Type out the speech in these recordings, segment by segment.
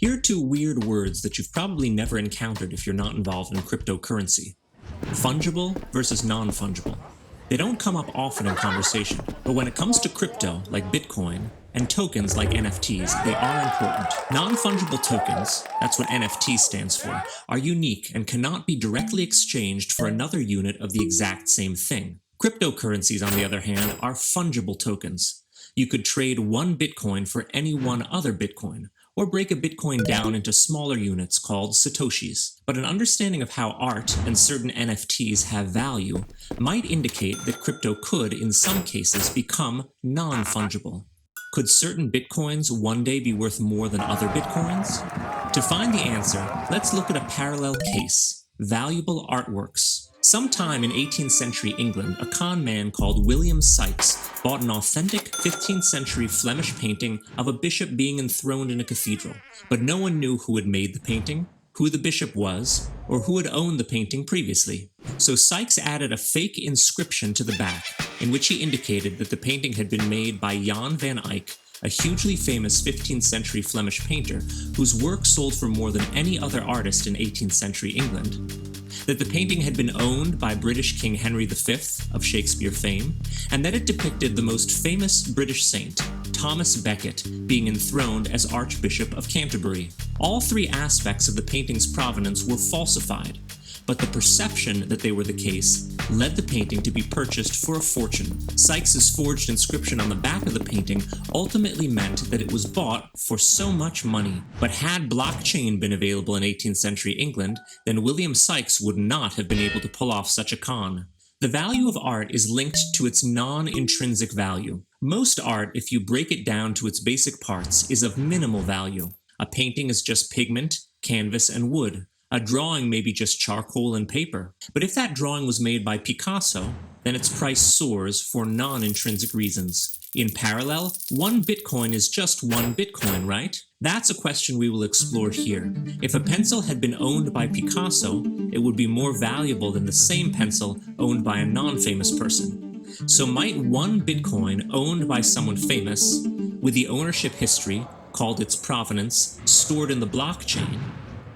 Here are two weird words that you've probably never encountered if you're not involved in cryptocurrency. Fungible versus non-fungible. They don't come up often in conversation, but when it comes to crypto, like Bitcoin, and tokens like NFTs, they are important. Non-fungible tokens, that's what NFT stands for, are unique and cannot be directly exchanged for another unit of the exact same thing. Cryptocurrencies, on the other hand, are fungible tokens. You could trade one Bitcoin for any one other Bitcoin, or break a Bitcoin down into smaller units called Satoshis. But an understanding of how art and certain NFTs have value might indicate that crypto could, in some cases, become non-fungible. Could certain Bitcoins one day be worth more than other Bitcoins? To find the answer, let's look at a parallel case: valuable artworks. Sometime in 18th century England, a con man called William Sykes bought an authentic 15th century Flemish painting of a bishop being enthroned in a cathedral, but no one knew who had made the painting, who the bishop was, or who had owned the painting previously. So Sykes added a fake inscription to the back, in which he indicated that the painting had been made by Jan van Eyck, a hugely famous 15th century Flemish painter whose work sold for more than any other artist in 18th century England, that the painting had been owned by British King Henry V of Shakespeare fame, and that it depicted the most famous British saint, Thomas Becket, being enthroned as Archbishop of Canterbury. All three aspects of the painting's provenance were falsified, but the perception that they were the case led the painting to be purchased for a fortune. Sykes's forged inscription on the back of the painting ultimately meant that it was bought for so much money. But had blockchain been available in 18th century England, then William Sykes would not have been able to pull off such a con. The value of art is linked to its non-intrinsic value. Most art, if you break it down to its basic parts, is of minimal value. A painting is just pigment, canvas, and wood. A drawing may be just charcoal and paper. But if that drawing was made by Picasso, then its price soars for non-intrinsic reasons. In parallel, one Bitcoin is just one Bitcoin, right? That's a question we will explore here. If a pencil had been owned by Picasso, it would be more valuable than the same pencil owned by a non-famous person. So might one Bitcoin owned by someone famous, with the ownership history, called its provenance, stored in the blockchain,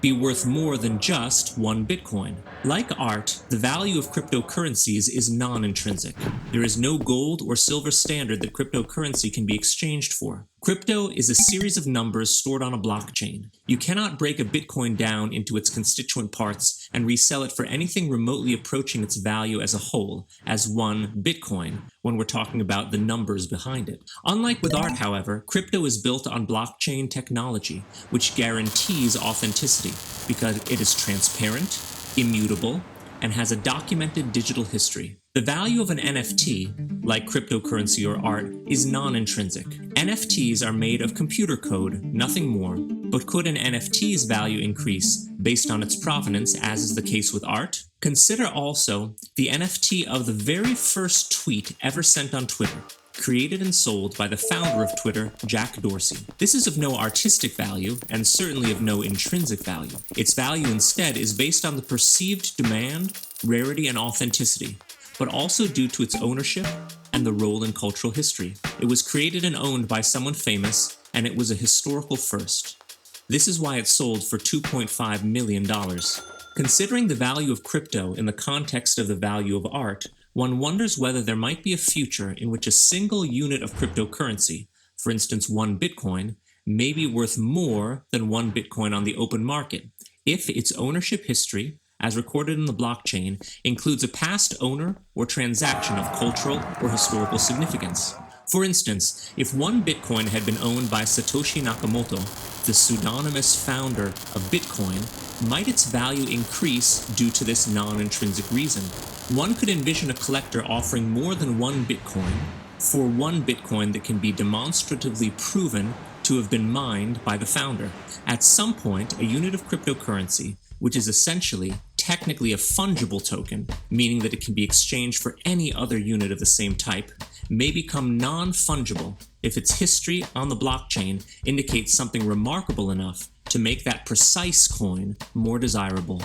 be worth more than just one Bitcoin? Like art, the value of cryptocurrencies is non-intrinsic. There is no gold or silver standard that cryptocurrency can be exchanged for. Crypto is a series of numbers stored on a blockchain. You cannot break a Bitcoin down into its constituent parts and resell it for anything remotely approaching its value as a whole, as one Bitcoin, when we're talking about the numbers behind it. Unlike with art, however, crypto is built on blockchain technology, which guarantees authenticity because it is transparent, immutable, and has a documented digital history. The value of an NFT, like cryptocurrency or art, is non-intrinsic. NFTs are made of computer code, nothing more, but could an NFT's value increase based on its provenance, as is the case with art? Consider also the NFT of the very first tweet ever sent on Twitter, created and sold by the founder of Twitter, Jack Dorsey. This is of no artistic value, and certainly of no intrinsic value. Its value instead is based on the perceived demand, rarity, and authenticity, but also due to its ownership and the role in cultural history. It was created and owned by someone famous, and it was a historical first. This is why it sold for $2.5 million. Considering the value of crypto in the context of the value of art, one wonders whether there might be a future in which a single unit of cryptocurrency, for instance one Bitcoin, may be worth more than one Bitcoin on the open market, if its ownership history, as recorded in the blockchain, includes a past owner or transaction of cultural or historical significance. For instance, if one Bitcoin had been owned by Satoshi Nakamoto, the pseudonymous founder of Bitcoin, might its value increase due to this non-intrinsic reason? One could envision a collector offering more than one Bitcoin for one Bitcoin that can be demonstratively proven to have been mined by the founder. At some point, a unit of cryptocurrency, which is essentially technically a fungible token, meaning that it can be exchanged for any other unit of the same type, may become non-fungible if its history on the blockchain indicates something remarkable enough to make that precise coin more desirable.